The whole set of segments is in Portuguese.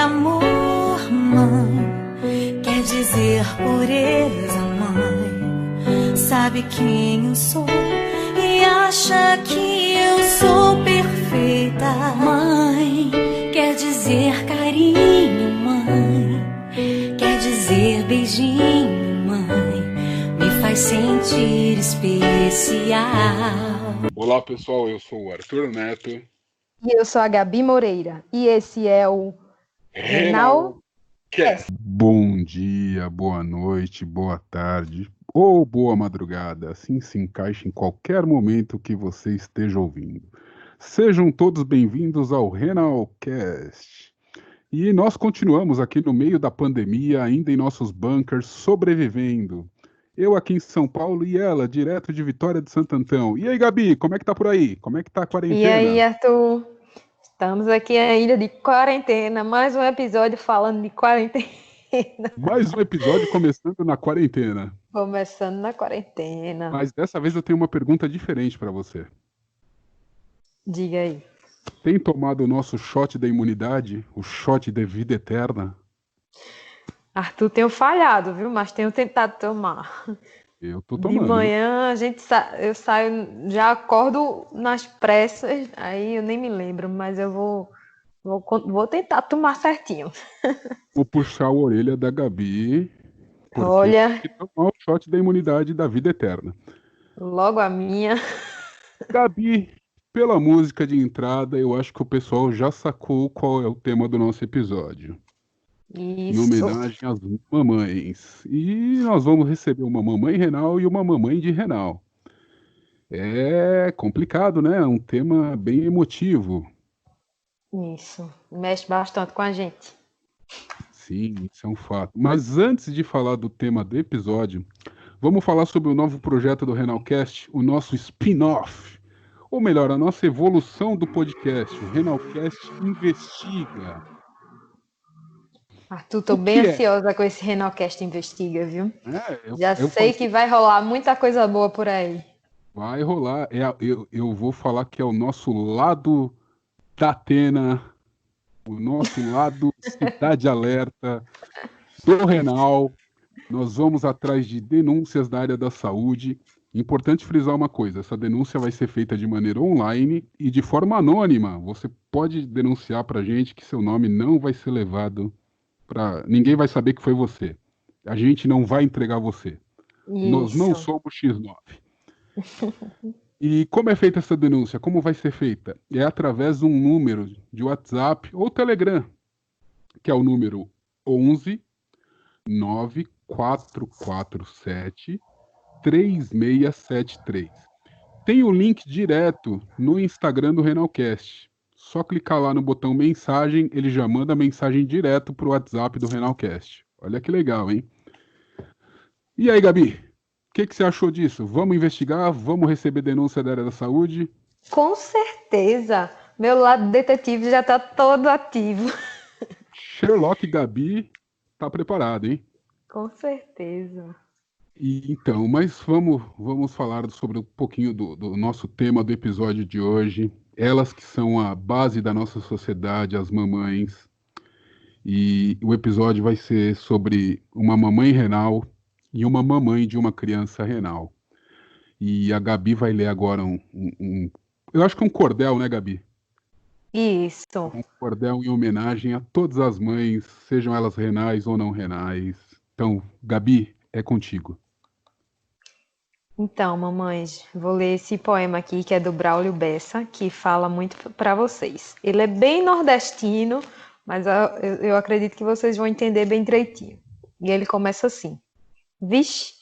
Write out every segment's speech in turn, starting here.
amor, mãe, quer dizer pureza, mãe. Sabe quem eu sou e acha que eu sou perfeita. Mãe, quer dizer carinho, mãe. Quer dizer beijinho, mãe. Me faz sentir especial. Olá pessoal, eu sou o Arthur Neto. E eu sou a Gabi Moreira. E esse é o Renal Cast. Bom dia, boa noite, boa tarde ou boa madrugada. Assim se encaixa em qualquer momento que você esteja ouvindo. Sejam todos bem-vindos ao Renalcast. E nós continuamos aqui no meio da pandemia, ainda em nossos bunkers, sobrevivendo. Eu aqui em São Paulo e ela, direto de Vitória de Santo Antão. E aí, Gabi, como é que tá por aí? Como é que tá a quarentena? E aí, Arthur? Estamos aqui ainda de quarentena, mais um episódio falando de quarentena. Mais um episódio começando na quarentena. Começando na quarentena. Mas dessa vez eu tenho uma pergunta diferente para você. Diga aí. Tem tomado o nosso shot da imunidade, o shot da vida eterna? Arthur, tenho falhado, viu? Mas tenho tentado tomar. Eu tô tomando. De manhã eu saio, já acordo nas pressas, aí eu nem me lembro, mas eu vou tentar tomar certinho. Vou puxar a orelha da Gabi, porque Olha, tem que tomar o shot da imunidade da vida eterna. logo a minha. Gabi, pela música de entrada, eu acho que o pessoal já sacou qual é o tema do nosso episódio. Em Isso. homenagem às mamães. E nós vamos receber uma mamãe renal e uma mamãe de renal. É complicado, né? É um tema bem emotivo. Isso. Mexe bastante com a gente. Sim, isso é um fato. Mas antes de falar do tema do episódio, vamos falar sobre o novo projeto do Renalcast, o nosso spin-off. Ou melhor, a nossa evolução do podcast. O Renalcast Investiga. Arthur, tô O bem que é? ansiosa com esse Renalcast Investiga, viu? Eu Já sei que vai rolar muita coisa boa por aí. Vai rolar. Eu vou falar que é o nosso lado da Atena, o nosso lado Cidade Alerta, do Renal. Nós vamos atrás de denúncias da área da saúde. Importante frisar uma coisa: essa denúncia vai ser feita de maneira online e de forma anônima. Você pode denunciar para a gente que seu nome não vai ser levado para. Ninguém vai saber que foi você. A gente não vai entregar você. Nós não Isso. somos X9. E como é feita essa denúncia? Como vai ser feita? É através de um número de WhatsApp ou Telegram, que é o número 11 9447 3673. Tem o link direto no Instagram do Renalcast. Só clicar lá no botão mensagem, ele já manda a mensagem direto para o WhatsApp do Renalcast. Olha que legal, hein? E aí, Gabi? O que você achou disso? Vamos investigar? Vamos receber denúncia da área da saúde? Com certeza. Meu lado detetive já tá todo ativo. Sherlock Gabi tá preparado, hein? Com certeza. Então, mas vamos falar sobre um pouquinho do nosso tema do episódio de hoje. Elas que são a base da nossa sociedade, as mamães. E o episódio vai ser sobre uma mamãe renal e uma mamãe de uma criança renal. E a Gabi vai ler agora eu acho que é um cordel, né, Gabi? Isso. Um cordel em homenagem a todas as mães, sejam elas renais ou não renais. Então, Gabi, é contigo. Então, mamães, vou ler esse poema aqui que é do Braulio Bessa, que fala muito para vocês. Ele é bem nordestino, mas eu acredito que vocês vão entender bem direitinho. E ele começa assim: Vixe,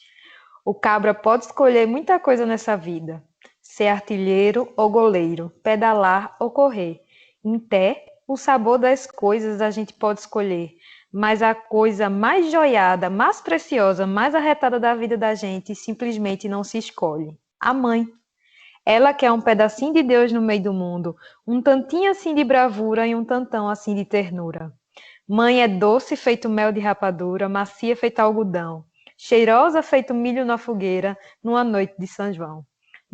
o cabra pode escolher muita coisa nessa vida. Ser artilheiro ou goleiro, pedalar ou correr. Em pé, o sabor das coisas a gente pode escolher, mas a coisa mais joiada, mais preciosa, mais arretada da vida da gente simplesmente não se escolhe. A mãe. Ela quer um pedacinho de Deus no meio do mundo, um tantinho assim de bravura e um tantão assim de ternura. Mãe é doce feito mel de rapadura, macia feito algodão, cheirosa feito milho na fogueira, numa noite de São João.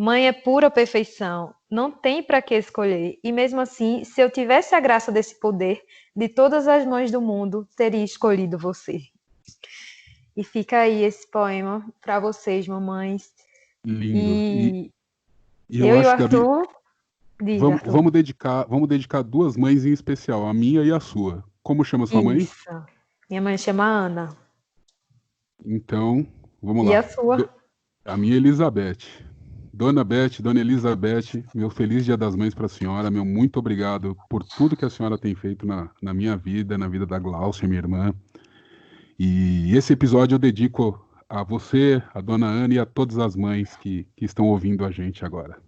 Mãe é pura perfeição, não tem para que escolher. E mesmo assim, se eu tivesse a graça desse poder, de todas as mães do mundo, teria escolhido você. E fica aí esse poema para vocês, mamães. Lindo. E E eu eu e o acho, Gabi, Arthur, diga, vamos, Arthur. vamos dedicar duas mães em especial, a minha e a sua. Como chama sua mãe? Isso. Minha mãe chama Ana. Então, vamos E a lá. sua? A minha é Elizabeth. Dona Beth, Dona Elizabeth, meu feliz Dia das Mães para a senhora, meu muito obrigado por tudo que a senhora tem feito na minha vida, na vida da Gláucia, minha irmã. E esse episódio eu dedico a você, a Dona Ana e a todas as mães que estão ouvindo a gente agora.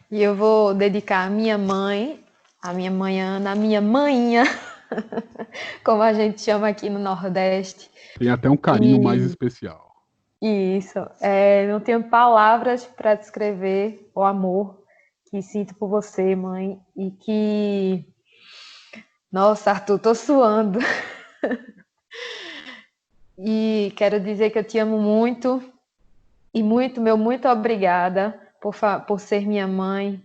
E eu vou dedicar a minha mãe Ana, a minha manhinha, como a gente chama aqui no Nordeste. Tem até um carinho mais E especial. isso, não tenho palavras para descrever o amor que sinto por você, mãe, e que, nossa, Arthur, tô suando. E quero dizer que eu te amo muito e muito obrigada por ser minha mãe,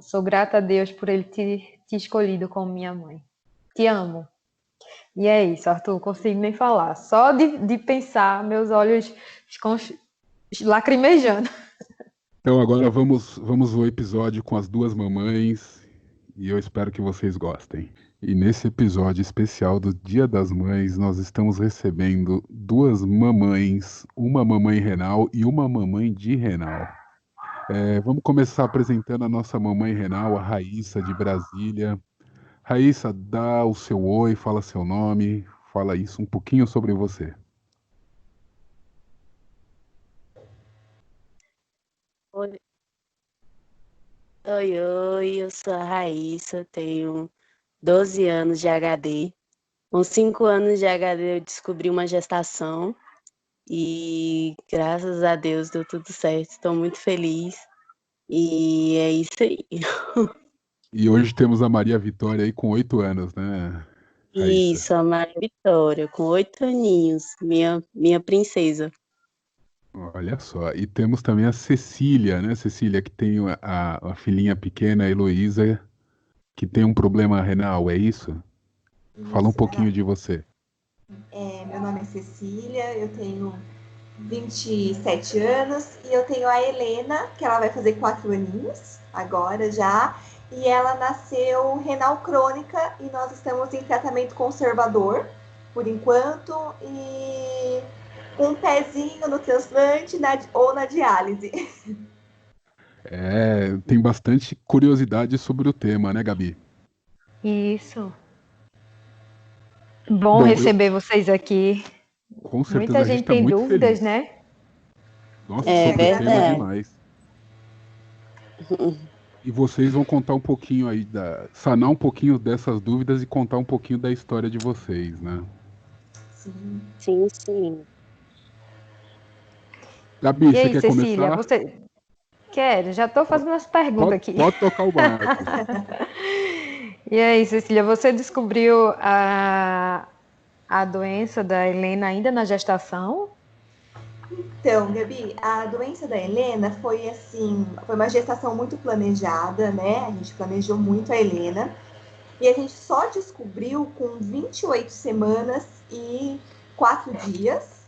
sou grata a Deus por ele te escolhido como minha mãe. Te amo. E é isso, Arthur, consigo nem falar. Só de pensar, meus olhos ficam lacrimejando. Então agora vamos ao episódio com as duas mamães e eu espero que vocês gostem. E nesse episódio especial do Dia das Mães, nós estamos recebendo duas mamães, uma mamãe renal e uma mamãe de renal. Vamos começar apresentando a nossa mamãe renal, a Raíssa de Brasília. Raíssa, dá o seu oi, fala seu nome, fala isso um pouquinho sobre você. Oi, oi, eu sou a Raíssa, tenho 12 anos de HD. Com 5 anos de HD eu descobri uma gestação e graças a Deus deu tudo certo, estou muito feliz e é isso aí. E hoje temos a Maria Vitória aí com 8 anos, né, Raíssa? Isso, a Maria Vitória, com 8 aninhos, minha princesa. Olha só, e temos também a Cecília, né, Cecília, que tem a filhinha pequena, a Heloísa, que tem um problema renal, é isso? Fala um Isso, pouquinho de você. meu nome é Cecília, eu tenho 27 anos e eu tenho a Helena, que ela vai fazer 4 aninhos agora já, e ela nasceu renal crônica e nós estamos em tratamento conservador por enquanto e com um pezinho no transplante ou na diálise. Tem bastante curiosidade sobre o tema, né, Gabi? Isso. Bom Bom, receber vocês aqui. com certeza Muita a gente gente está tem muito dúvidas, feliz. né? Nossa, É sobre o tema verdade. demais. E vocês vão contar um pouquinho aí, sanar um pouquinho dessas dúvidas e contar um pouquinho da história de vocês, né? Sim. Sim, sim. Gabi, E você aí, quer Cecília, começar? você quer? Já estou fazendo as perguntas aqui. Pode tocar o barco. E aí, Cecília, você descobriu a doença da Helena ainda na gestação? Então, Gabi, a doença da Helena foi assim, foi uma gestação muito planejada, né? A gente planejou muito a Helena. E a gente só descobriu com 28 semanas e 4 dias,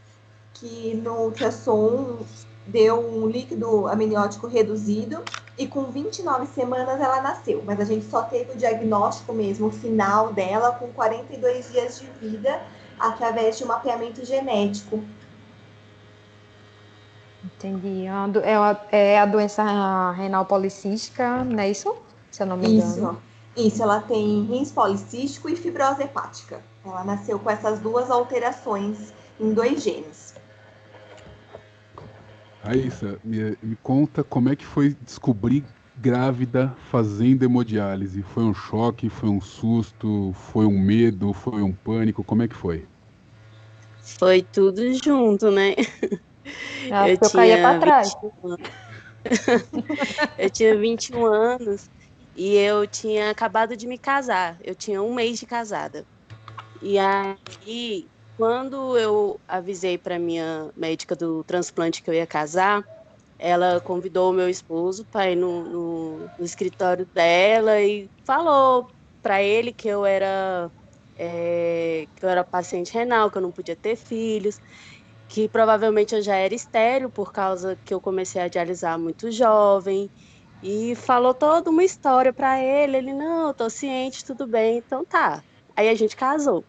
que no ultrassom deu um líquido amniótico reduzido, e com 29 semanas ela nasceu. Mas a gente só teve o diagnóstico mesmo, o final dela, com 42 dias de vida, através de um mapeamento genético. Entendi. É a doença renal policística, não é isso? Se eu não me engano. Isso, ela tem rins policístico e fibrose hepática. Ela nasceu com essas duas alterações em 2 genes. Raíssa, me conta como é que foi descobrir grávida fazendo hemodiálise? Foi um choque, foi um susto, foi um medo, foi um pânico? Como é que foi? Foi tudo junto, né? Acho que eu caía para trás. 21 anos. Eu tinha 21 anos e eu tinha acabado de me casar. Eu tinha 1 mês de casada. E aí, quando eu avisei para minha médica do transplante que eu ia casar, ela convidou o meu esposo para ir no escritório dela e falou para ele que eu era paciente renal, que eu não podia ter filhos, que provavelmente eu já era estéril por causa que eu comecei a dialisar muito jovem. E falou toda uma história para ele. Ele, não, eu tô ciente, tudo bem, então tá. Aí a gente casou.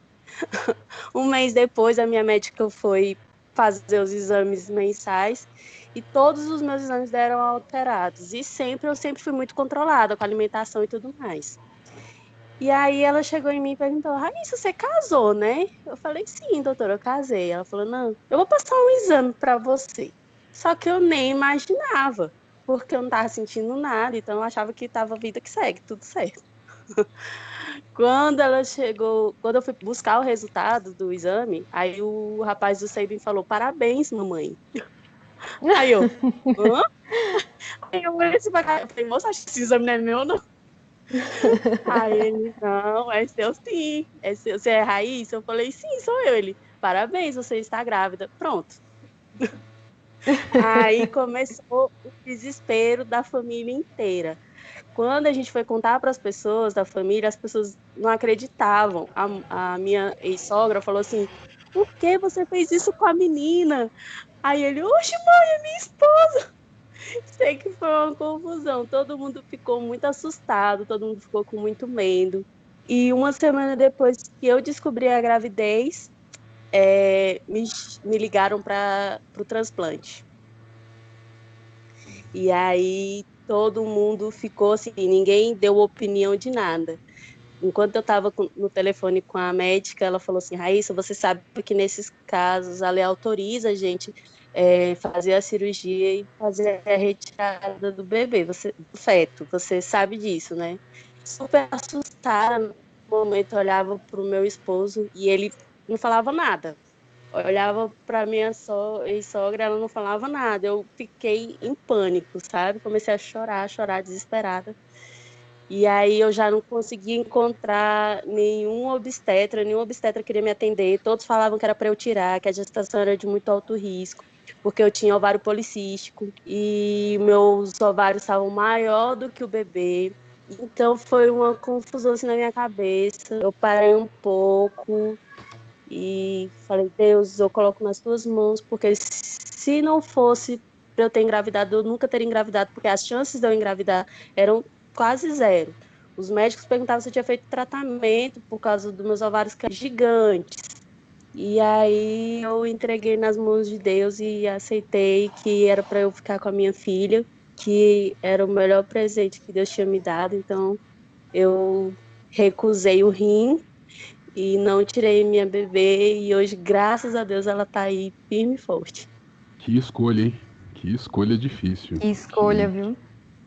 Um mês depois, a minha médica foi fazer os exames mensais e todos os meus exames deram alterados. E eu sempre fui muito controlada com a alimentação e tudo mais. E aí ela chegou em mim e perguntou, Raíssa, você casou, né? Eu falei, sim, doutora, eu casei. Ela falou, não, eu vou passar um exame para você. Só que eu nem imaginava, porque eu não estava sentindo nada, então eu achava que estava vida que segue, tudo certo. Quando eu fui buscar o resultado do exame, aí o rapaz do Sabin falou, parabéns, mamãe. Aí eu, hã? Aí eu olhei assim pra cá, eu falei, moça, acho que esse exame não é meu, não. Aí ele, não, é seu sim. É seu, você é Raíssa? Eu falei, sim, sou eu. Ele, parabéns, você está grávida. Pronto. Aí começou o desespero da família inteira. Quando a gente foi contar para as pessoas da família, as pessoas não acreditavam. A minha ex-sogra falou assim, por que você fez isso com a menina? Aí ele, oxe, mãe, é minha esposa. Sei que foi uma confusão. Todo mundo ficou muito assustado, todo mundo ficou com muito medo. E uma semana depois que eu descobri a gravidez, me ligaram para o transplante. E aí todo mundo ficou assim, ninguém deu opinião de nada. Enquanto eu estava no telefone com a médica, ela falou assim, Raíssa, você sabe que nesses casos a lei autoriza a gente fazer a cirurgia e fazer a retirada do bebê, do feto, você sabe disso, né? Super assustada, no momento eu olhava para o meu esposo e ele não falava nada. Eu olhava para minha ex-sogra, ela não falava nada. Eu fiquei em pânico, sabe? Comecei a chorar, desesperada. E aí eu já não conseguia encontrar nenhum obstetra queria me atender. Todos falavam que era para eu tirar, que a gestação era de muito alto risco, porque eu tinha ovário policístico e meus ovários estavam maior do que o bebê. Então foi uma confusão assim na minha cabeça. Eu parei um pouco e falei, Deus, eu coloco nas tuas mãos, porque se não fosse para eu ter engravidado, eu nunca teria engravidado, porque as chances de eu engravidar eram quase zero. Os médicos perguntavam se eu tinha feito tratamento por causa dos meus ovários que eram gigantes. E aí eu entreguei nas mãos de Deus e aceitei que era para eu ficar com a minha filha, que era o melhor presente que Deus tinha me dado. Então eu recusei o rim e não tirei minha bebê. E hoje, graças a Deus, ela tá aí firme e forte. Que escolha, hein? Que escolha difícil. Que escolha, viu?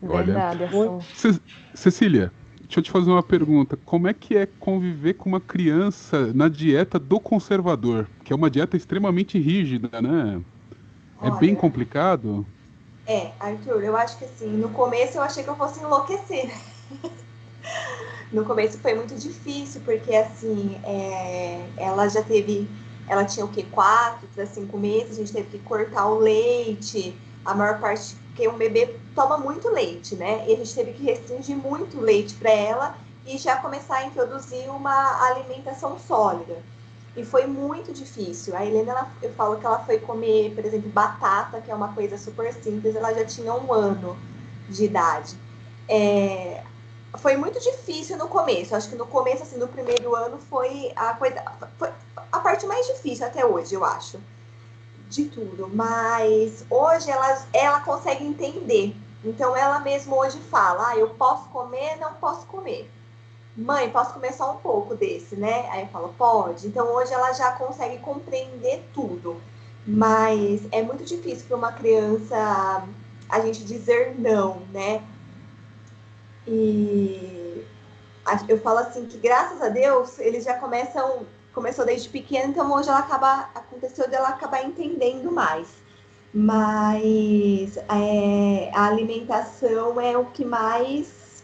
Olha, Verdade, essa. Cecília, deixa eu te fazer uma pergunta. Como é que é conviver com uma criança na dieta do conservador? Que é uma dieta extremamente rígida, né? É bem Olha, complicado? Arthur, eu acho que assim, no começo eu achei que eu fosse enlouquecer. No começo foi muito difícil, porque assim, ela tinha o quê? 4 para 5 meses, a gente teve que cortar o leite, a maior parte, porque um bebê toma muito leite, né? E a gente teve que restringir muito o leite para ela e já começar a introduzir uma alimentação sólida. E foi muito difícil. A Helena, eu falo que ela foi comer, por exemplo, batata, que é uma coisa super simples, ela já tinha 1 ano de idade. Foi muito difícil no começo. Acho que no começo, assim, no primeiro ano, foi a parte mais difícil até hoje, eu acho, de tudo. Mas hoje ela consegue entender. Então ela mesma hoje fala, eu posso comer, não posso comer. Mãe, posso comer só um pouco desse, né? Aí eu falo, pode. Então hoje ela já consegue compreender tudo. Mas é muito difícil para uma criança a gente dizer não, né? E eu falo assim que graças a Deus eles já começou desde pequeno, então hoje aconteceu dela acabar entendendo mais. Mas a alimentação é o que mais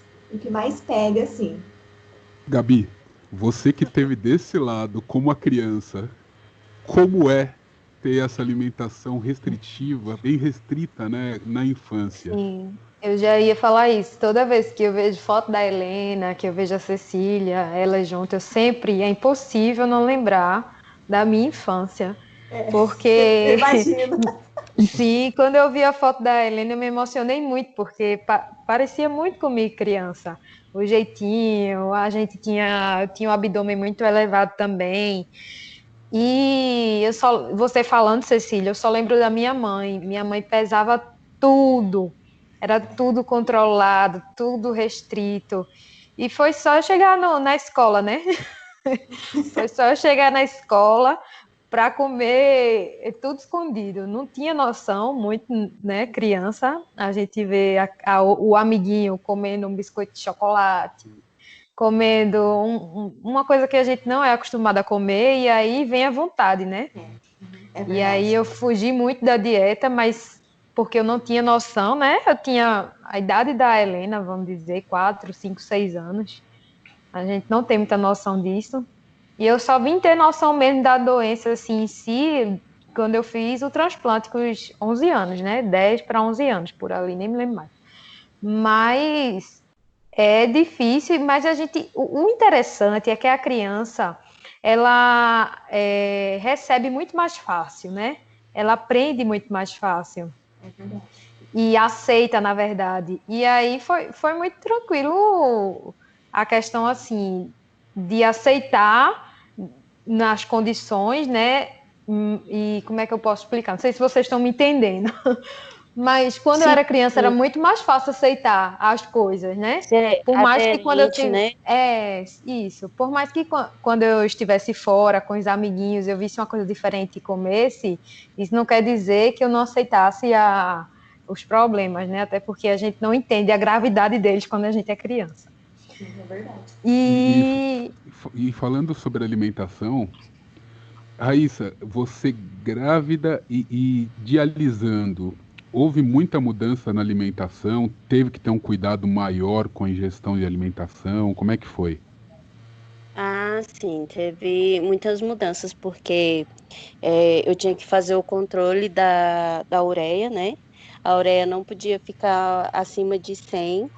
pega, assim. Gabi, você que teve desse lado como a criança, como é ter essa alimentação restritiva, bem restrita, né, na infância. Sim, eu já ia falar isso. Toda vez que eu vejo foto da Helena, que eu vejo a Cecília, elas juntas, é impossível não lembrar da minha infância. Porque, Imagina. sim, quando eu vi a foto da Helena, eu me emocionei muito, porque parecia muito comigo criança. O jeitinho, eu tinha um abdômen muito elevado também. E você falando, Cecília, eu só lembro da minha mãe. Minha mãe pesava tudo, era tudo controlado, tudo restrito. E foi só eu chegar na escola, né? Foi só eu chegar na escola para comer tudo escondido. Não tinha noção, muito, né? Criança, a gente vê o amiguinho comendo um biscoito de chocolate, comendo uma coisa que a gente não é acostumado a comer, e aí vem a vontade, né? E aí eu fugi muito da dieta, mas porque eu não tinha noção, né? Eu tinha a idade da Helena, vamos dizer, 4, 5, 6 anos. A gente não tem muita noção disso. E eu só vim ter noção mesmo da doença, assim, em si, quando eu fiz o transplante com os 11 anos, né? 10 para 11 anos, por ali, nem me lembro mais. Mas é difícil, mas o interessante é que a criança, ela recebe muito mais fácil, né? Ela aprende muito mais fácil. É verdade. E aceita, na verdade. E aí foi muito tranquilo a questão, assim, de aceitar nas condições, né? E como é que eu posso explicar? Não sei se vocês estão me entendendo. Mas quando eu era criança era muito mais fácil aceitar as coisas, né? Por mais que quando eu né? isso. Por mais que quando eu estivesse fora com os amiguinhos, eu visse uma coisa diferente e comesse, isso não quer dizer que eu não aceitasse os problemas, né? Até porque a gente não entende a gravidade deles quando a gente é criança. Sim, é verdade. E falando sobre alimentação, Raíssa, você grávida e dialisando, houve muita mudança na alimentação? Teve que ter um cuidado maior com a ingestão de alimentação? Como é que foi? Ah, sim, teve muitas mudanças, porque eu tinha que fazer o controle da ureia, né? A ureia não podia ficar acima de 100.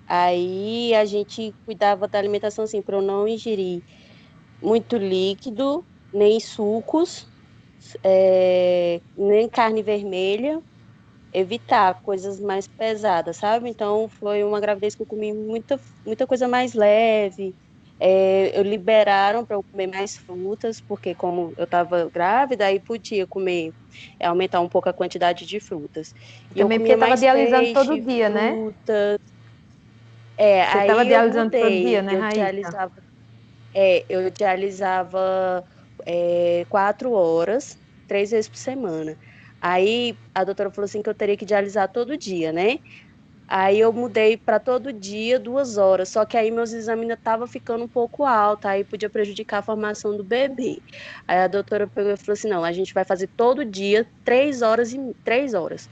Aí a gente cuidava da alimentação, assim, para eu não ingerir muito líquido, nem sucos, nem carne vermelha, evitar coisas mais pesadas, sabe? Então foi uma gravidez que eu comi muita coisa mais leve. Eu liberaram para eu comer mais frutas, porque como eu estava grávida, aí podia comer, aumentar um pouco a quantidade de frutas. E também eu porque comia estava mais dialisando todo peixe, dia, né? frutas. Você estava Aí eu dialisando todo dia, mudei, né, Raíssa? eu dialisava 4 horas, 3 vezes por semana. Aí a doutora falou assim que eu teria que dialisar todo dia, né? Aí eu mudei para todo dia, 2 horas. Só que aí meus exames ainda estavam ficando um pouco altos, aí podia prejudicar a formação do bebê. Aí a doutora pegou e falou assim: não, a gente vai fazer todo dia 3 horas e 3 horas.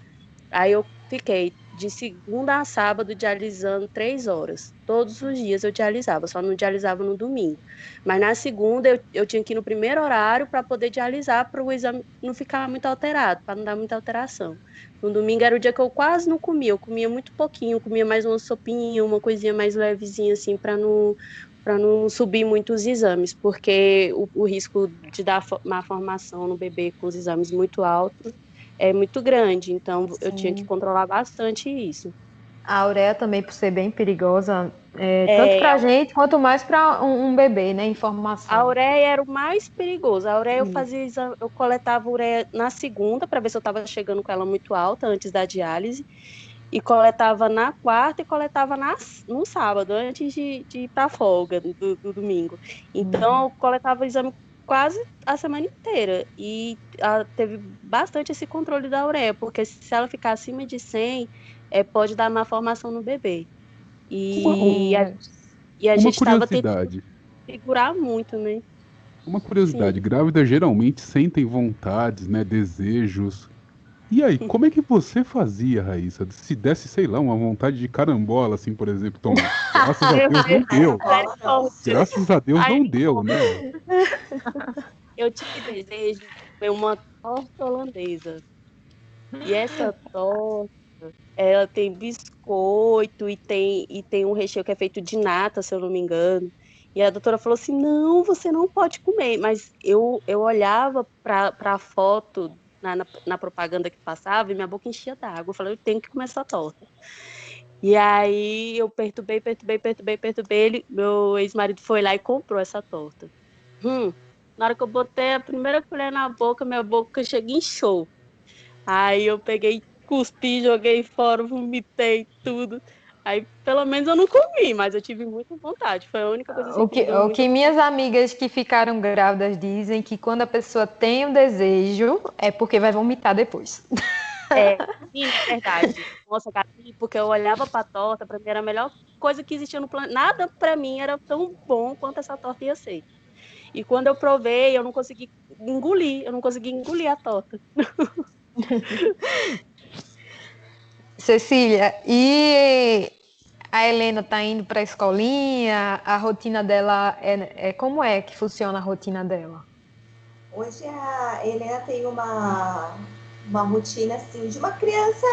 Aí eu fiquei de segunda a sábado dialisando 3 horas. Todos os dias eu dialisava, só não dialisava no domingo. Mas na segunda eu tinha que ir no primeiro horário para poder dialisar, para o exame não ficar muito alterado, para não dar muita alteração. No domingo era o dia que eu quase não comia, eu comia muito pouquinho, eu comia mais uma sopinha, uma coisinha mais levezinha assim, para não subir muito os exames, porque o risco de dar má formação no bebê com os exames muito altos é muito grande, então eu tinha que controlar bastante isso. A ureia também, por ser bem perigosa, tanto para a gente quanto mais para um bebê, né? A Informação. ureia era o mais perigoso. A ureia eu coletava ureia na segunda para ver se eu estava chegando com ela muito alta antes da diálise, e coletava na quarta e coletava no sábado antes de ir para a folga do domingo. Então eu coletava o exame quase a semana inteira e teve bastante esse controle da ureia, porque se ela ficar acima de 100, pode dar má formação no bebê. E a Uma gente estava tentando curiosidade. segurar muito, né? Uma curiosidade, Sim. grávidas geralmente sentem vontades, né, desejos. E aí, como é que você fazia, Raíssa? Se desse, sei lá, uma vontade de carambola, assim, por exemplo, tomar. Graças a Deus não deu. Graças a Deus não deu, né? eu tive desejo de comer uma torta holandesa. E essa torta, ela tem biscoito e tem um recheio que é feito de nata, se eu não me engano. E a doutora falou assim: não, você não pode comer. Mas eu olhava para a foto na propaganda que passava e minha boca enchia d'água. Eu falei: eu tenho que comer essa torta. E aí eu perturbei. Meu ex-marido foi lá e comprou essa torta. Na hora que eu botei a primeira colher na boca, minha boca chega e inchou. Aí eu peguei, cuspi, joguei fora, vomitei tudo. Aí pelo menos eu não comi, mas eu tive muita vontade. Foi a única coisa assim O que me que, deu o muita que vontade. minhas amigas que ficaram grávidas dizem que quando a pessoa tem o desejo é porque vai vomitar depois. É, sim, é verdade. Nossa, Gabi, porque eu olhava pra torta, pra mim era a melhor coisa que existia no planeta. Nada pra mim era tão bom quanto essa torta ia ser. E quando eu provei, eu não consegui engolir a torta. Cecília, e a Helena tá indo para a escolinha? A rotina dela como é que funciona a rotina dela? Hoje a Helena tem uma rotina assim de uma criança,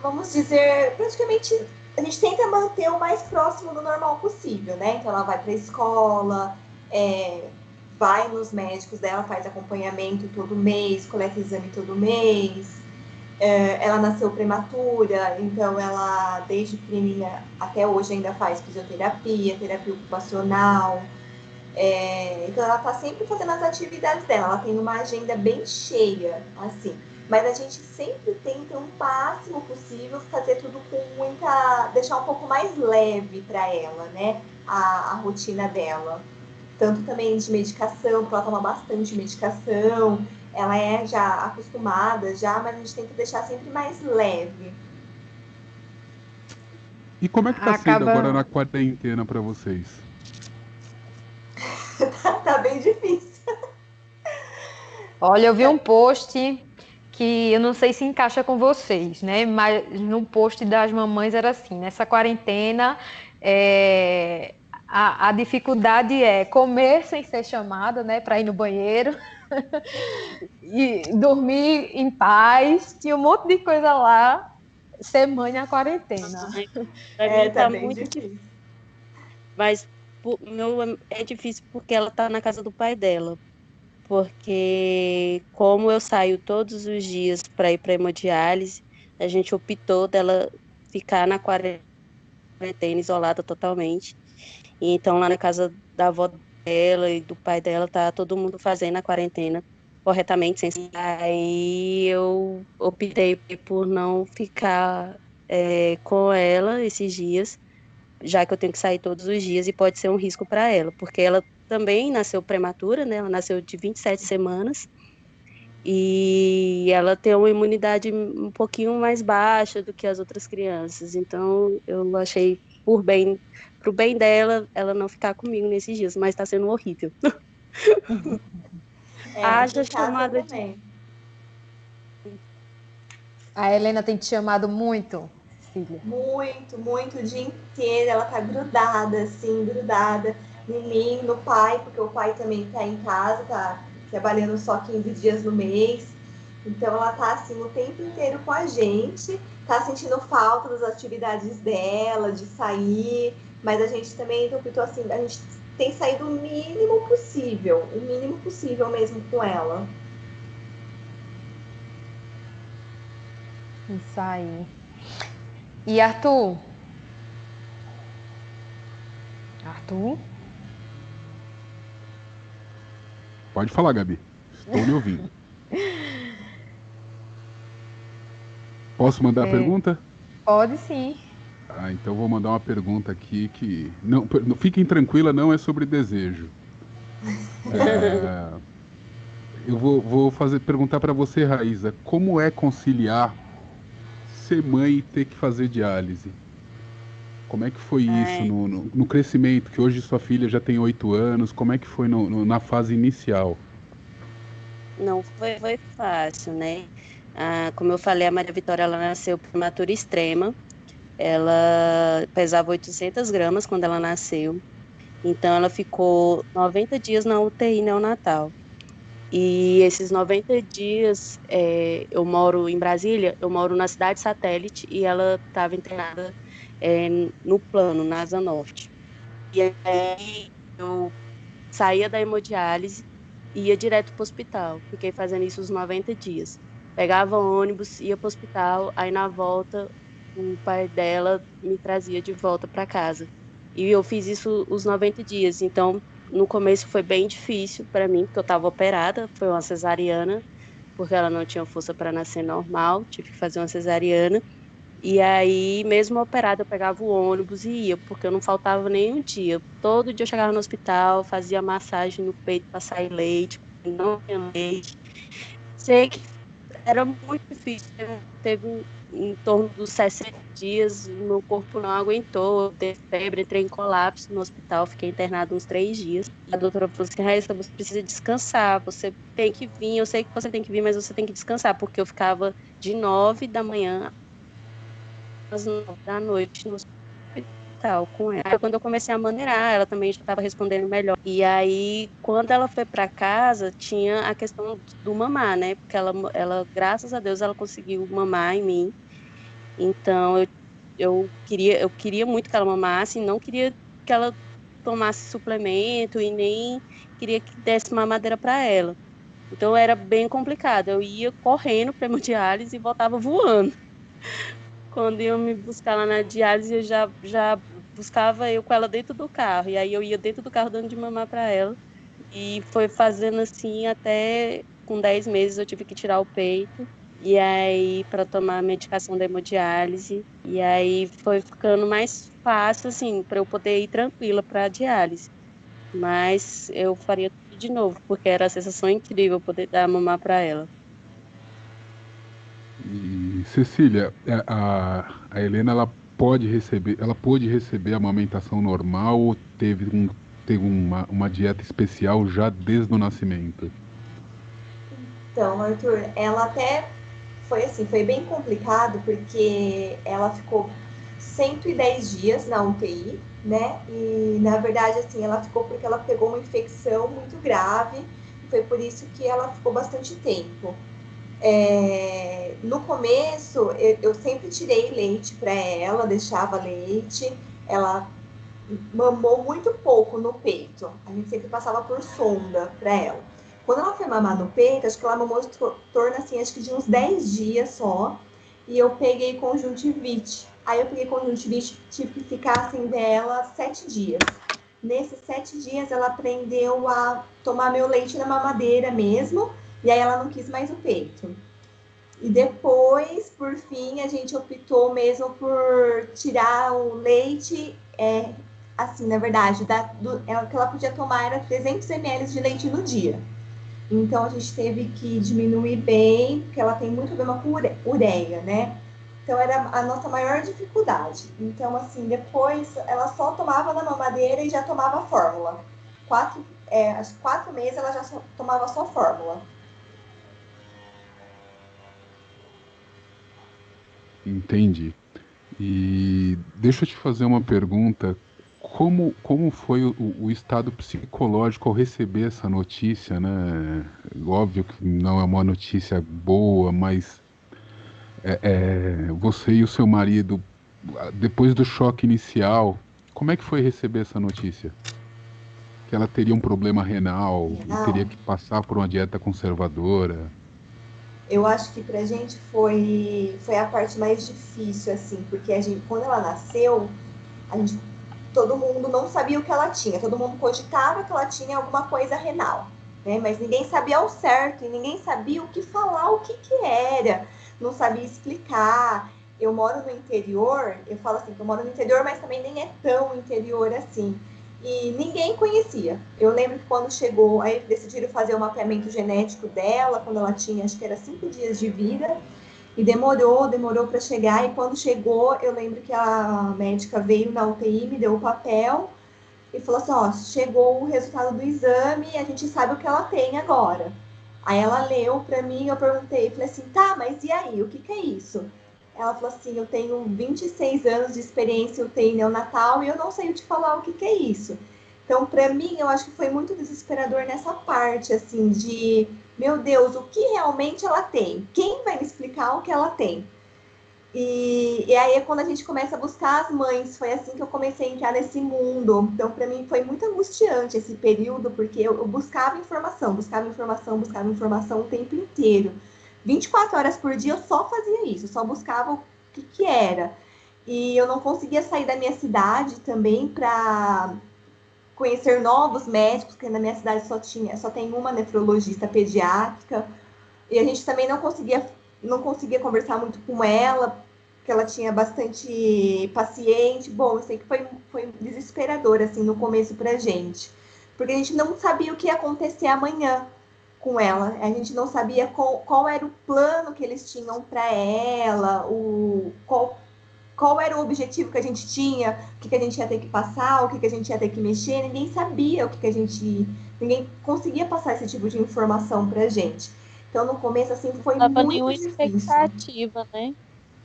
vamos dizer, praticamente a gente tenta manter o mais próximo do normal possível, né? Então ela vai para a escola, vai nos médicos dela, faz acompanhamento todo mês, coleta exame todo mês. Ela nasceu prematura, então ela desde pequenininha até hoje ainda faz fisioterapia, terapia ocupacional. Então ela tá sempre fazendo as atividades dela, ela tem uma agenda bem cheia, assim. Mas a gente sempre tenta o máximo possível fazer tudo com muita. Deixar um pouco mais leve para ela, né? A rotina dela. Tanto também de medicação, porque ela toma bastante medicação, ela é já acostumada já, mas a gente tenta deixar sempre mais leve. E como é que tá sendo Acaba. agora na quarentena para vocês? Tá bem difícil. Olha, eu vi um post que eu não sei se encaixa com vocês, né? Mas no post das mamães era assim: nessa quarentena, a dificuldade é comer sem ser chamada, né? Para ir no banheiro e dormir em paz. Tinha um monte de coisa lá. Ser mãe na quarentena. Ai, pra mim Tá tá bem muito difícil, difícil. mas é difícil porque ela tá na casa do pai dela. Porque como eu saio todos os dias para ir para hemodiálise, a gente optou dela ficar na quarentena, isolada totalmente. E então lá na casa da avó dela e do pai dela tá todo mundo fazendo a quarentena corretamente, sem. Aí eu optei por não ficar com ela esses dias, já que eu tenho que sair todos os dias e pode ser um risco para ela, porque ela também nasceu prematura, né? Ela nasceu de 27 semanas e ela tem uma imunidade um pouquinho mais baixa do que as outras crianças. Então, eu achei pro bem dela, ela não ficar comigo nesses dias, mas está sendo horrível. Aqui Haja em casa chamada de. também. A Helena tem te chamado muito, filha. Muito, muito o dia inteiro. Ela tá grudada, assim, grudada em mim, no pai, porque o pai também tá em casa, tá trabalhando só 15 dias no mês. Então ela tá assim o tempo inteiro com a gente, tá sentindo falta das atividades dela, de sair, mas a gente também optou assim, a gente tem saído o mínimo possível mesmo com ela. Isso aí. E Arthur? Arthur? Pode falar, Gabi. Estou lhe ouvindo. Posso mandar a pergunta? Pode sim. Então vou mandar uma pergunta aqui que não, fiquem tranquila, não é sobre desejo. Eu vou perguntar para você, Raíza, como é conciliar ser mãe e ter que fazer diálise? Como é que foi isso Ai, no crescimento? Que hoje sua filha já tem 8 anos. Como é que foi na fase inicial? não foi fácil, né? Como eu falei, a Maria Vitória ela nasceu prematura extrema. Ela pesava 800 gramas quando ela nasceu. Então, ela ficou 90 dias na UTI neonatal. E esses 90 dias, eu moro em Brasília, eu moro na cidade satélite, e ela estava internada no plano, na Asa Norte. E aí eu saía da hemodiálise e ia direto para o hospital. Fiquei fazendo isso os 90 dias. Pegava ônibus, ia para o hospital, aí na volta o pai dela me trazia de volta para casa. E eu fiz isso os 90 dias. Então, no começo foi bem difícil para mim, porque eu estava operada, foi uma cesariana, porque ela não tinha força para nascer normal, tive que fazer uma cesariana. E aí, mesmo operada, eu pegava o ônibus e ia, porque eu não faltava nem um dia. Todo dia eu chegava no hospital, fazia massagem no peito para sair leite, não tinha leite. Sei que era muito difícil. Teve em torno dos 60 dias, o meu corpo não aguentou, teve febre, entrei em colapso no hospital, fiquei internada uns 3 dias. A doutora falou assim: Raíssa, você precisa descansar, você tem que vir, eu sei que você tem que vir, mas você tem que descansar, porque eu ficava de 9 da manhã às 9 da noite no hospital com ela. Aí, quando eu comecei a maneirar, ela também já estava respondendo melhor. E aí, quando ela foi para casa, tinha a questão do mamar, né? Porque ela, graças a Deus, ela conseguiu mamar em mim. Então, eu queria muito que ela mamasse, não queria que ela tomasse suplemento e nem queria que desse mamadeira para ela. Então, era bem complicado. Eu ia correndo para hemodiálise e voltava voando. Quando iam me buscar lá na diálise, eu já buscava eu com ela dentro do carro. E aí eu ia dentro do carro dando de mamar para ela. E foi fazendo assim até com 10 meses eu tive que tirar o peito. E aí, para tomar a medicação da hemodiálise. E aí foi ficando mais fácil, assim, para eu poder ir tranquila para a diálise. Mas eu faria tudo de novo, porque era a sensação incrível poder dar mamar para ela. E Cecília, a Helena ela pôde receber a amamentação normal ou teve uma dieta especial já desde o nascimento? Então, Arthur, ela até foi assim, foi bem complicado porque ela ficou 110 dias na UTI, né? E na verdade, assim, ela ficou porque ela pegou uma infecção muito grave. E foi por isso que ela ficou bastante tempo. No começo, eu sempre tirei leite para ela, deixava leite. Ela mamou muito pouco no peito. A gente sempre passava por sonda para ela. Quando ela foi mamar no peito, acho que ela mamou em torno assim, acho que de uns 10 dias só. E eu peguei conjuntivite. Aí eu peguei conjuntivite, tive que ficar assim dela 7 dias. Nesses 7 dias ela aprendeu a tomar meu leite na mamadeira mesmo. E aí ela não quis mais o peito. E depois, por fim, a gente optou mesmo por tirar o leite, assim, na verdade, o que ela podia tomar era 300 ml de leite no dia. Então, a gente teve que diminuir bem, porque ela tem muito problema com ureia, né? Então, era a nossa maior dificuldade. Então, assim, depois, ela só tomava na mamadeira e já tomava fórmula. Aos 4 meses, ela já tomava só fórmula. Entendi. E deixa eu te fazer uma pergunta. Como foi o estado psicológico ao receber essa notícia, né? Óbvio que não é uma notícia boa, mas você e o seu marido, depois do choque inicial, como é que foi receber essa notícia? Que ela teria um problema renal e teria Não. que passar por uma dieta conservadora. Eu acho que pra gente foi a parte mais difícil, assim, porque a gente, quando ela nasceu, a gente, todo mundo não sabia o que ela tinha, todo mundo cogitava que ela tinha alguma coisa renal, né? Mas ninguém sabia ao certo e ninguém sabia o que falar, o que que era, não sabia explicar. Eu moro no interior, eu falo assim, que eu moro no interior, mas também nem é tão interior assim. E ninguém conhecia. Eu lembro que quando chegou, aí decidiram fazer o mapeamento genético dela, quando ela tinha, acho que era 5 dias de vida, e demorou para chegar. E quando chegou, eu lembro que a médica veio na UTI, me deu o papel e falou assim: ó, chegou o resultado do exame, a gente sabe o que ela tem agora. Aí ela leu para mim, eu perguntei, falei assim: tá, mas e aí, o que que é isso? Ela falou assim: eu tenho 26 anos de experiência em UTI neonatal e eu não sei te falar o que que é isso. Então, para mim, eu acho que foi muito desesperador nessa parte, assim, de, meu Deus, o que realmente ela tem? Quem vai me explicar o que ela tem? E aí, quando a gente começa a buscar as mães, foi assim que eu comecei a entrar nesse mundo. Então, para mim, foi muito angustiante esse período, porque eu buscava informação, buscava informação, buscava informação o tempo inteiro. 24 horas por dia eu só fazia isso, só buscava o que era. E eu não conseguia sair da minha cidade também para conhecer novos médicos, porque na minha cidade só tem uma nefrologista pediátrica. E a gente também não conseguia conversar muito com ela, porque ela tinha bastante paciente. Bom, eu sei que foi desesperador assim no começo pra gente, porque a gente não sabia o que ia acontecer amanhã com ela. A gente não sabia qual era o plano que eles tinham para ela, qual era o objetivo que a gente tinha, o que a gente ia ter que passar, o que a gente ia ter que mexer. Ninguém sabia o que a gente. Ninguém conseguia passar esse tipo de informação pra gente. Então, no começo, assim, foi Não tava muito nenhuma difícil. expectativa, né?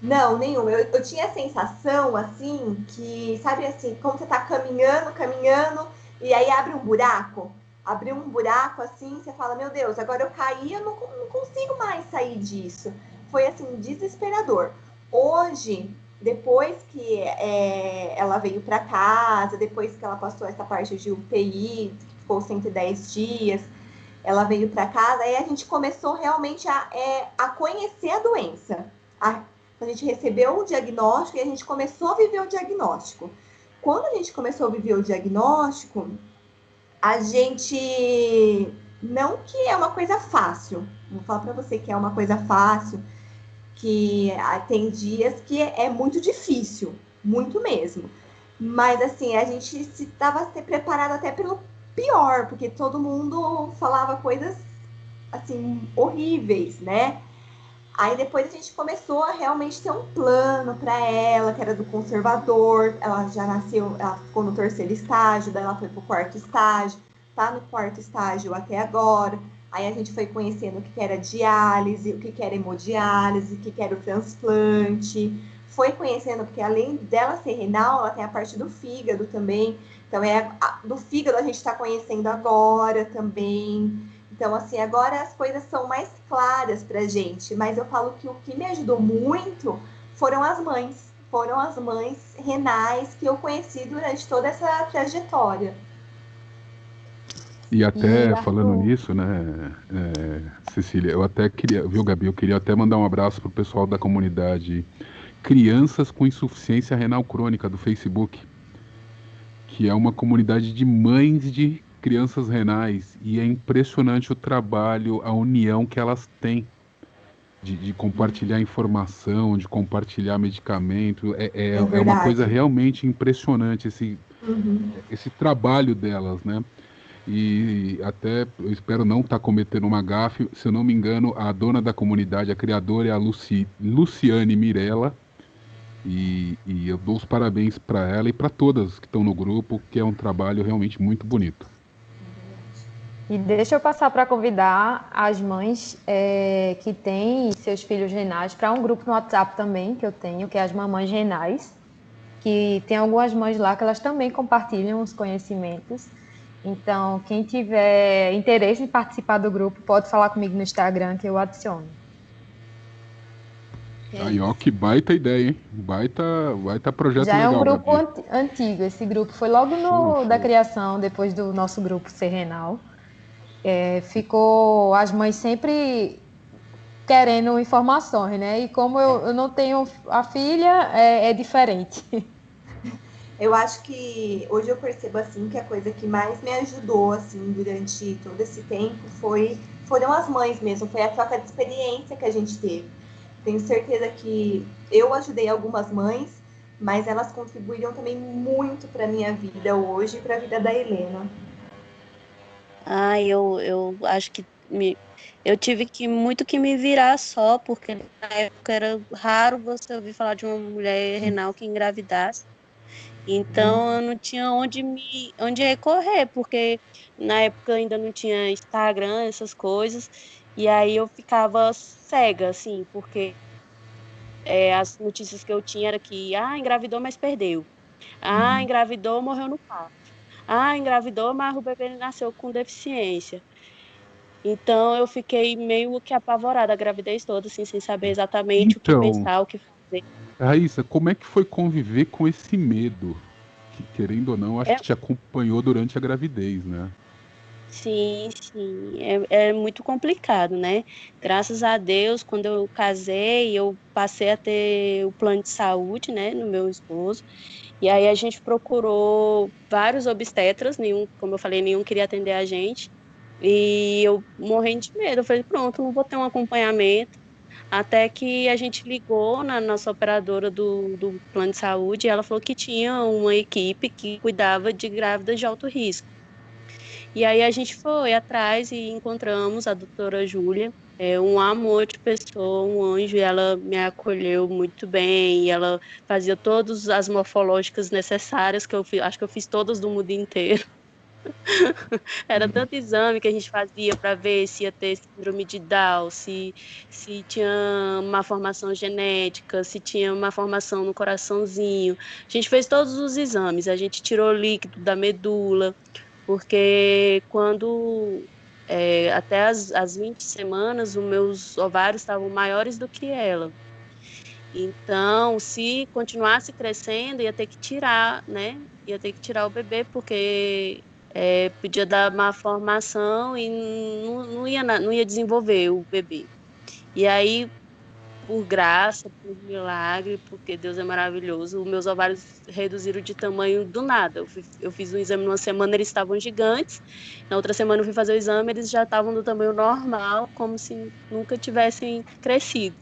Não, nenhuma. Eu tinha a sensação, assim, que, sabe assim, como você tá caminhando, caminhando, e aí abre um buraco. Abriu um buraco, assim, você fala, meu Deus, agora eu caí, eu não consigo mais sair disso. Foi, assim, desesperador. Hoje, depois que ela veio para casa, depois que ela passou essa parte de UTI, que ficou 110 dias, ela veio para casa, aí a gente começou realmente a conhecer a doença. A gente recebeu o diagnóstico e a gente começou a viver o diagnóstico. Quando a gente começou a viver o diagnóstico, a gente. Não que é uma coisa fácil, não vou falar para você que é uma coisa fácil, que tem dias que é muito difícil, muito mesmo. Mas assim, a gente estava preparado até pelo pior, porque todo mundo falava coisas assim horríveis, né? Aí depois a gente começou a realmente ter um plano para ela, que era do conservador. Ela já nasceu, ela ficou no 3º estágio, daí ela foi pro 4º estágio, tá no 4º estágio até agora. Aí a gente foi conhecendo o que era diálise, o que era hemodiálise, o que era o transplante. Foi conhecendo, porque além dela ser renal, ela tem a parte do fígado também. Então, do fígado a gente está conhecendo agora também. Então, assim, agora as coisas são mais claras pra gente, mas eu falo que o que me ajudou muito foram as mães. Foram as mães renais que eu conheci durante toda essa trajetória. E E até falando Arthur, nisso, né, Cecília, eu até queria, viu, Gabi, eu queria até mandar um abraço pro pessoal da comunidade Crianças com Insuficiência Renal Crônica do Facebook, que é uma comunidade de mães de crianças renais, e é impressionante o trabalho, a união que elas têm de compartilhar informação, de compartilhar medicamento. É É uma coisa verdade. realmente impressionante Uhum. esse trabalho delas, né? E até eu espero não estar cometendo uma gafe, se eu não me engano, a dona da comunidade, a criadora é a Luciane Mirella, e eu dou os parabéns para ela e para todas que estão no grupo, que é um trabalho realmente muito bonito. e deixa eu passar para convidar as mães que têm seus filhos renais para um grupo no WhatsApp também, que eu tenho, que é as Mamães Renais, que tem algumas mães lá que elas também compartilham os conhecimentos. Então, quem tiver interesse em participar do grupo, pode falar comigo no Instagram que eu adiciono. Aí, ó, que baita ideia, hein? Baita projeto Já é um legal, grupo Gabi. antigo, esse grupo foi logo Show, da show. criação, depois do nosso grupo ser renal. Ficou as mães sempre querendo informações, né? E como eu não tenho a filha, é diferente. Eu acho que hoje eu percebo assim que a coisa que mais me ajudou assim durante todo esse tempo foram as mães mesmo, foi a troca de experiência que a gente teve. Tenho certeza que eu ajudei algumas mães, mas elas contribuíram também muito para minha vida hoje e para a vida da Helena. Eu acho que eu tive que muito que me virar só, porque na época era raro você ouvir falar de uma mulher renal que engravidasse. Então eu não tinha onde recorrer, porque na época ainda não tinha Instagram, essas coisas, e aí eu ficava cega, assim, porque as notícias que eu tinha era que engravidou, mas perdeu. Engravidou, morreu no parto. engravidou, mas o bebê nasceu com deficiência. Então eu fiquei meio que apavorada a gravidez toda, assim, sem saber exatamente o que Então, pensar, o que fazer. Raíssa, como é que foi conviver com esse medo? Que, querendo ou não, acho É, que te acompanhou durante a gravidez, né? sim, sim, é muito complicado, né? Graças a Deus, quando eu casei, eu passei a ter o plano de saúde, né, no meu esposo. E aí a gente procurou vários obstetras, nenhum, como eu falei, nenhum queria atender a gente. E eu morrendo de medo, eu falei, pronto, não vou ter um acompanhamento. Até que a gente ligou na nossa operadora do plano de saúde e ela falou que tinha uma equipe que cuidava de grávidas de alto risco. E aí a gente foi atrás e encontramos a doutora Júlia, um amor de pessoa, um anjo, e ela me acolheu muito bem, e ela fazia todas as morfológicas necessárias, que acho que eu fiz todas do mundo inteiro. Era tanto exame que a gente fazia para ver se ia ter síndrome de Down, se tinha uma formação genética, se tinha uma formação no coraçãozinho. A gente fez todos os exames, a gente tirou líquido da medula, porque até as 20 semanas, os meus ovários estavam maiores do que ela. Então, se continuasse crescendo, ia ter que tirar, né? Ia ter que tirar o bebê, porque podia dar má formação e não ia desenvolver o bebê. E aí, por graça, por milagre, porque Deus é maravilhoso, os meus ovários reduziram de tamanho do nada. Eu fiz um exame numa semana, eles estavam gigantes. Na outra semana eu fui fazer o exame, eles já estavam do tamanho normal, como se nunca tivessem crescido.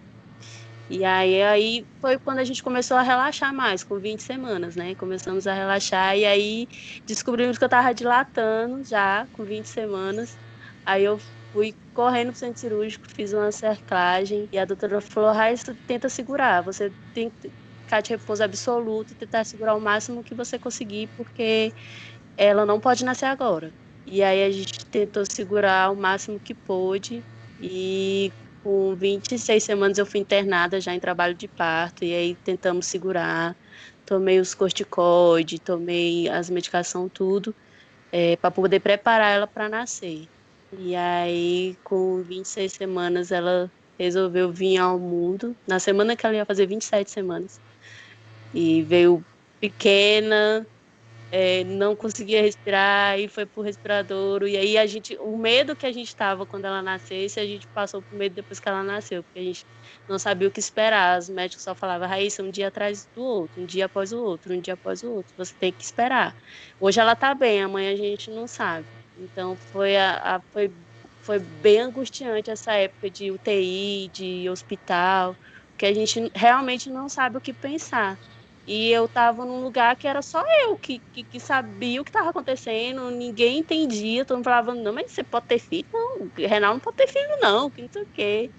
E aí foi quando a gente começou a relaxar mais, com 20 semanas, né? Começamos a relaxar e aí descobrimos que eu estava dilatando já com 20 semanas. Aí eu fui correndo para o centro cirúrgico, fiz uma cerclagem e a doutora falou: Raíssa, tenta segurar, você tem que ficar de repouso absoluto e tentar segurar o máximo que você conseguir, porque ela não pode nascer agora. E aí a gente tentou segurar o máximo que pôde e com 26 semanas eu fui internada já em trabalho de parto e aí tentamos segurar, tomei os corticoides, tomei as medicações tudo, para poder preparar ela para nascer. E aí com 26 semanas ela resolveu vir ao mundo, na semana que ela ia fazer 27 semanas. E veio pequena, não conseguia respirar e foi pro respiradouro. E aí o medo que a gente estava quando ela nascesse, a gente passou por medo depois que ela nasceu, porque a gente não sabia o que esperar. Os médicos só falavam: Raíssa, um dia atrás do outro, um dia após o outro, um dia após o outro. Você tem que esperar. Hoje ela tá bem, amanhã a gente não sabe. Então foi bem angustiante essa época de UTI, de hospital, porque a gente realmente não sabe o que pensar. E eu estava num lugar que era só eu que sabia o que estava acontecendo, ninguém entendia, todo mundo falava: não, mas você pode ter filho? Não, Renal não pode ter filho, não, que não sei o quê.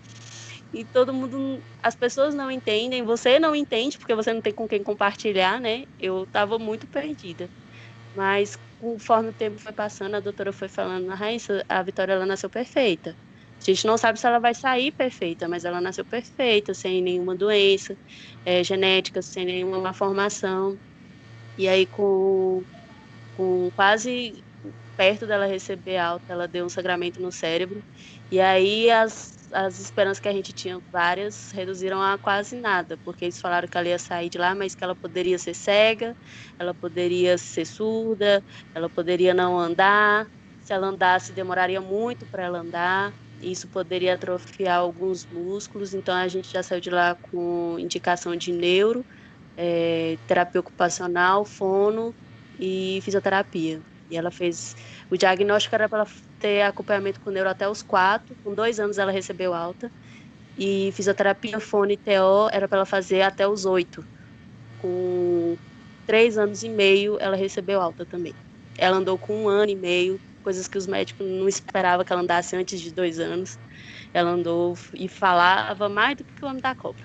E todo mundo, as pessoas não entendem, você não entende, porque você não tem com quem compartilhar, né? Eu estava muito perdida. Mas conforme o tempo foi passando, a doutora foi falando: Raíssa, a Vitória, ela nasceu perfeita. A gente não sabe se ela vai sair perfeita, mas ela nasceu perfeita, sem nenhuma doença genética, sem nenhuma malformação. E aí, com quase perto dela receber alta, ela deu um sangramento no cérebro. E aí as esperanças que a gente tinha, várias, reduziram a quase nada, porque eles falaram que ela ia sair de lá, mas que ela poderia ser cega, ela poderia ser surda, ela poderia não andar. Se ela andasse, demoraria muito para ela andar. Isso poderia atrofiar alguns músculos. Então a gente já saiu de lá com indicação de neuro, terapia ocupacional, fono e fisioterapia. E ela fez. O diagnóstico era para ela ter acompanhamento com neuro até os 4. Com 2 anos ela recebeu alta. E fisioterapia, fono e TO era para ela fazer até os 8. Com 3 anos e meio ela recebeu alta também. Ela andou com 1 ano e meio, coisas que os médicos não esperavam que ela andasse antes de 2 anos. Ela andou e falava mais do que o homem da cobra.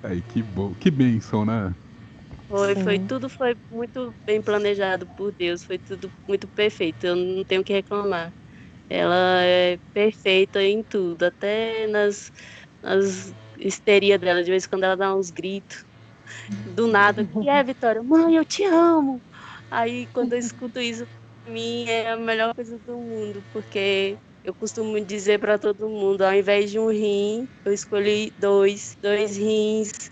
Aí, que bom, que bênção, né? Sim. Tudo foi muito bem planejado por Deus, foi tudo muito perfeito, eu não tenho o que reclamar. Ela é perfeita em tudo, até nas histerias dela, de vez em quando ela dá uns gritos. do nada, que é, Vitória? Mãe, eu te amo. Aí, quando eu escuto isso, pra mim é a melhor coisa do mundo, porque eu costumo dizer para todo mundo, ao invés de um rim, eu escolhi dois rins,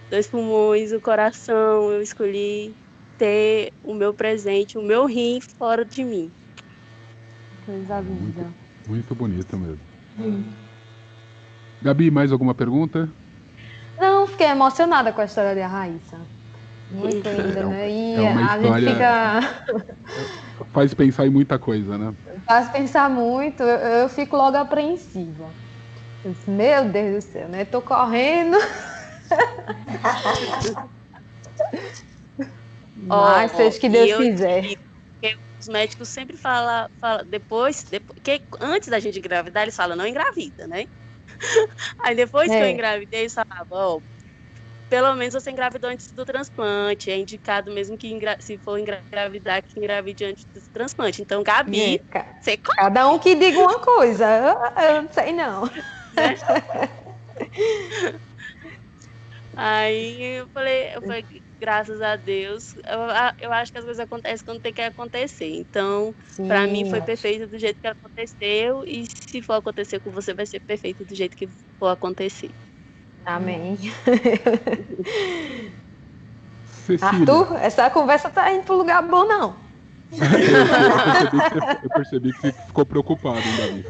dois pulmões, o coração, eu escolhi ter o meu presente, o meu rim fora de mim. Coisa Muito, linda. muito bonito mesmo. Gabi, mais alguma pergunta? Não, fiquei emocionada com a história da Raíssa. Muito linda, É, né? E é uma a gente história. fica. Faz pensar em muita coisa, né? Faz pensar muito, eu fico logo apreensiva. Eu disse, meu Deus do céu, né? Tô correndo, mas Ó, seja o que e Deus eu quiser. digo, porque os médicos sempre falam depois que antes da gente engravidar, eles falam, não engravida, né? Aí depois que eu É, engravidei, eles falavam, ó, pelo menos você engravidou antes do transplante, é indicado mesmo que se for engravidar, que engravide antes do transplante. Então, é, Gabi, você cada um que diga uma coisa, eu não sei não. né? Aí eu falei, graças a Deus, eu acho que as coisas acontecem quando tem que acontecer. Então, para mim foi Sim, perfeito do jeito que aconteceu, e se for acontecer com você, vai ser perfeito do jeito que for acontecer. amém. Cecília, Arthur, essa conversa tá indo pro lugar bom, não. eu percebi que você ficou preocupado, hein, Gabi?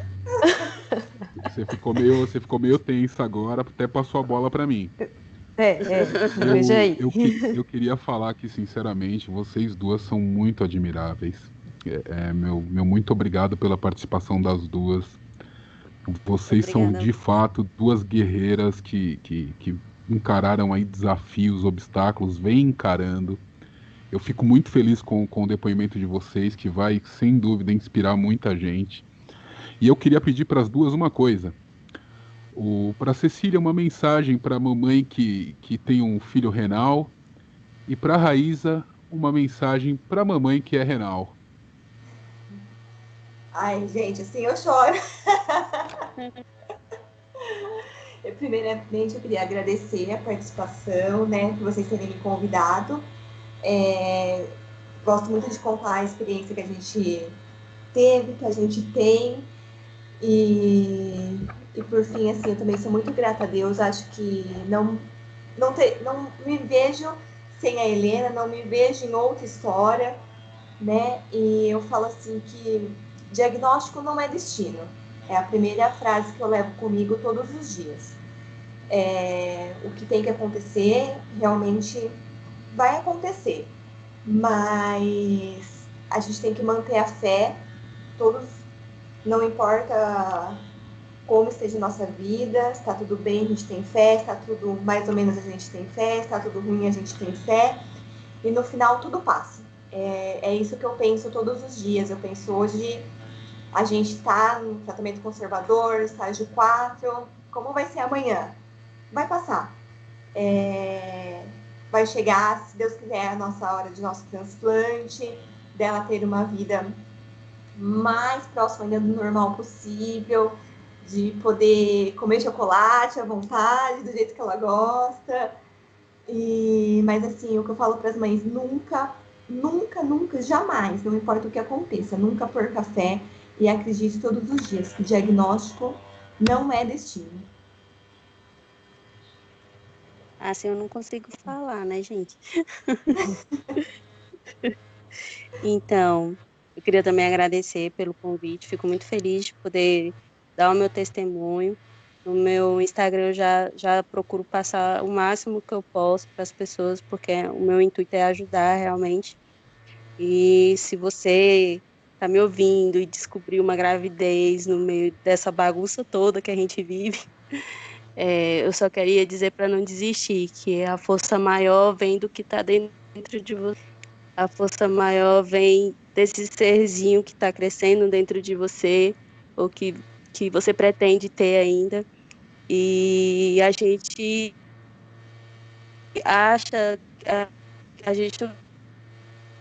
Você ficou meio tensa agora, até passou a bola para mim. Veja aí. Eu queria falar que, sinceramente, vocês duas são muito admiráveis. Meu muito obrigado pela participação das duas. Vocês são, Obrigada. de fato, duas guerreiras que encararam aí desafios, obstáculos, vem encarando. Eu fico muito feliz com o depoimento de vocês, que vai, sem dúvida, inspirar muita gente. E eu queria pedir para as duas uma coisa. Para Cecília, uma mensagem para a mamãe que tem um filho renal. E para Raíza, uma mensagem para a mamãe que é renal. Ai, gente, assim eu choro. Primeiramente, eu queria agradecer a participação, né, por vocês terem me convidado. Gosto muito de contar a experiência que a gente teve, que a gente tem. E por fim, assim, eu também sou muito grata a Deus. Acho que não me vejo sem a Helena, não me vejo em outra história, né? E eu falo assim que diagnóstico não é destino. É a primeira frase que eu levo comigo todos os dias. O que tem que acontecer realmente vai acontecer, mas a gente tem que manter a fé. Todos, não importa como esteja a nossa vida, está tudo bem, a gente tem fé, está tudo mais ou menos, a gente tem fé, está tudo ruim, a gente tem fé, e no final tudo passa. É isso que eu penso todos os dias. Eu penso hoje, a gente está no tratamento conservador, estágio 4, como vai ser amanhã? Vai passar. Vai chegar, se Deus quiser, a nossa hora de nosso transplante, dela ter uma vida mais próxima ainda do normal possível, de poder comer chocolate à vontade, do jeito que ela gosta. Mas assim, o que eu falo para as mães, nunca, nunca, nunca, jamais, não importa o que aconteça, nunca perca fé e acredite todos os dias que o diagnóstico não é destino. Assim eu não consigo falar, né, gente? Então, eu queria também agradecer pelo convite. Fico muito feliz de poder dar o meu testemunho. No meu Instagram eu já procuro passar o máximo que eu posso para as pessoas, porque o meu intuito é ajudar realmente. E se você está me ouvindo e descobriu uma gravidez no meio dessa bagunça toda que a gente vive, eu só queria dizer para não desistir, que a força maior vem do que está dentro de você. A força maior vem desse serzinho que está crescendo dentro de você, ou que você pretende ter ainda. E a gente acha, a gente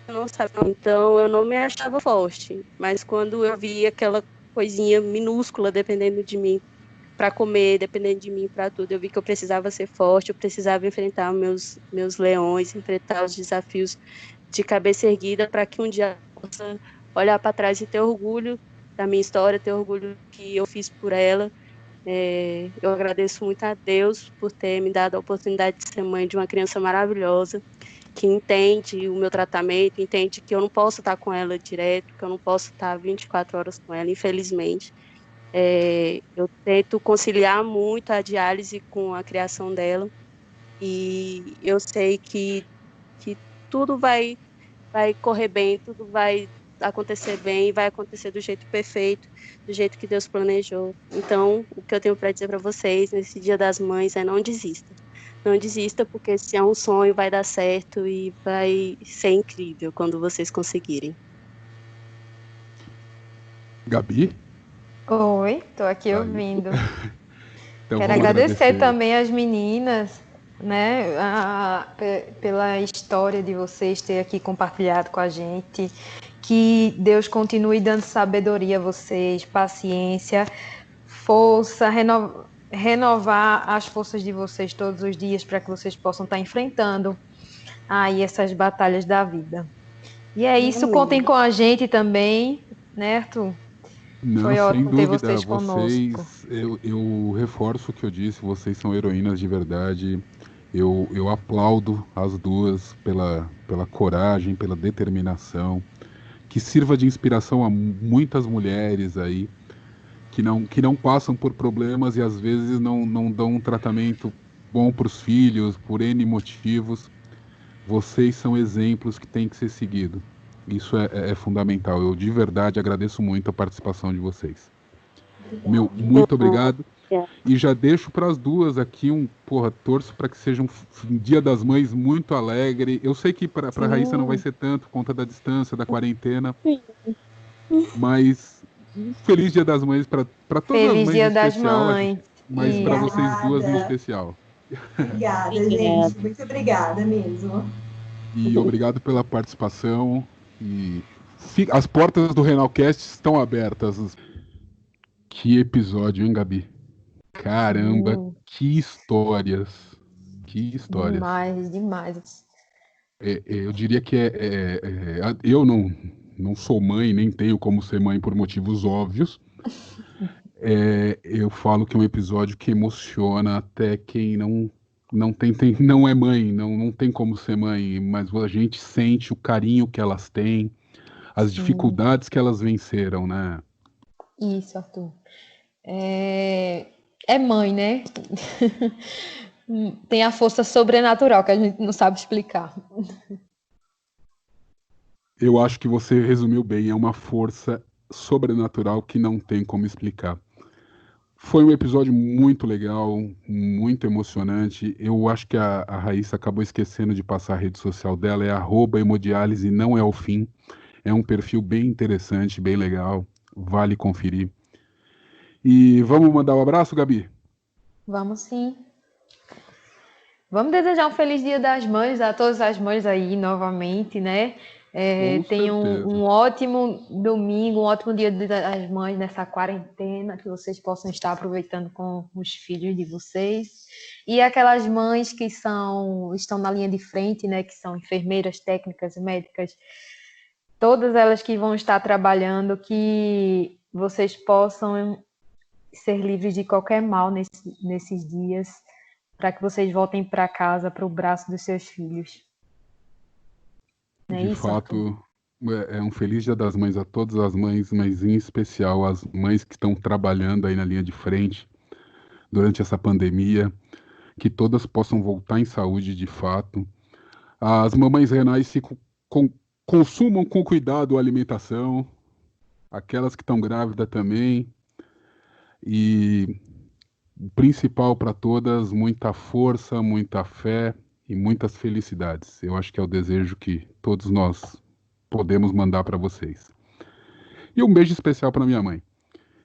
não sabe. Então, eu não me achava forte, mas quando eu vi aquela coisinha minúscula dependendo de mim para comer, dependendo de mim para tudo. Eu vi que eu precisava ser forte, eu precisava enfrentar meus leões, enfrentar os desafios de cabeça erguida, para que um dia eu possa olhar para trás e ter orgulho da minha história, ter orgulho do que eu fiz por ela. Eu agradeço muito a Deus por ter me dado a oportunidade de ser mãe de uma criança maravilhosa, que entende o meu tratamento, entende que eu não posso estar com ela direto, que eu não posso estar 24 horas com ela, infelizmente. Eu tento conciliar muito a diálise com a criação dela, e eu sei que tudo vai correr bem, tudo vai acontecer bem, vai acontecer do jeito perfeito, do jeito que Deus planejou. Então, o que eu tenho para dizer para vocês nesse Dia das Mães é: não desista. Não desista, porque se é um sonho, vai dar certo e vai ser incrível quando vocês conseguirem. Gabi? Oi, tô aqui Aí. ouvindo. Então, Quero vamos agradecer também às meninas, né, pela história de vocês ter aqui compartilhado com a gente. Que Deus continue dando sabedoria a vocês, paciência, força, renovar as forças de vocês todos os dias para que vocês possam estar enfrentando aí essas batalhas da vida. E é isso, contem com a gente também, né, Arthur? Não, Foi sem ótimo ter dúvida, vocês conosco. eu reforço o que eu disse, vocês são heroínas de verdade. Eu aplaudo as duas pela coragem, pela determinação, que sirva de inspiração a muitas mulheres aí, que não passam por problemas e às vezes não dão um tratamento bom para os filhos, por N motivos. Vocês são exemplos que têm que ser seguidos. Isso é fundamental. Eu de verdade agradeço muito a participação de vocês. Muito obrigado. E já deixo para as duas aqui torço para que seja um Dia das Mães muito alegre. Eu sei que para a Raíssa não vai ser tanto, por conta da distância, da quarentena. Mas um feliz Dia das Mães para todas as mães Feliz Dia em das especial, Mães. mas para vocês duas em especial. Obrigada, gente. Muito obrigada mesmo. E obrigado pela participação. E as portas do Renalcast estão abertas. Que episódio, hein, Gabi? Caramba, que histórias. Que histórias. Demais. Eu diria que eu não sou mãe, nem tenho como ser mãe por motivos óbvios. Eu falo que é um episódio que emociona até quem não é mãe, não tem como ser mãe, mas a gente sente o carinho que elas têm, as dificuldades que elas venceram, né? Isso, Arthur. É mãe, né? Tem a força sobrenatural que a gente não sabe explicar. Eu acho que você resumiu bem, é uma força sobrenatural que não tem como explicar. Foi um episódio muito legal, muito emocionante. Eu acho que a Raíssa acabou esquecendo de passar a rede social dela, é @hemodiálise, não é o fim. É um perfil bem interessante, bem legal, vale conferir. E vamos mandar um abraço, Gabi? Vamos sim. Vamos desejar um feliz Dia das Mães a todas as mães aí novamente, né? Tenham um ótimo domingo, um ótimo Dia das Mães nessa quarentena, que vocês possam estar aproveitando com os filhos de vocês. E aquelas mães que estão na linha de frente, né? Que são enfermeiras, técnicas, médicas, todas elas que vão estar trabalhando, que vocês possam ser livres de qualquer mal nesses dias, para que vocês voltem para casa, para o braço dos seus filhos. De fato, é um feliz Dia das Mães a todas as mães, mas em especial as mães que estão trabalhando aí na linha de frente durante essa pandemia, que todas possam voltar em saúde de fato. As mamães renais consumam com cuidado a alimentação, aquelas que estão grávidas também, e o principal para todas, muita força, muita fé e muitas felicidades. Eu acho que é o desejo que todos nós podemos mandar para vocês. E um beijo especial para minha mãe.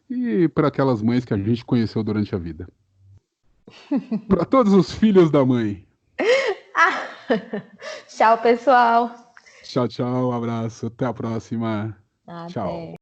E para aquelas mães que a gente conheceu durante a vida. Para todos os filhos da mãe. Tchau, pessoal. Tchau, tchau. Um abraço. Até a próxima. Até. Tchau.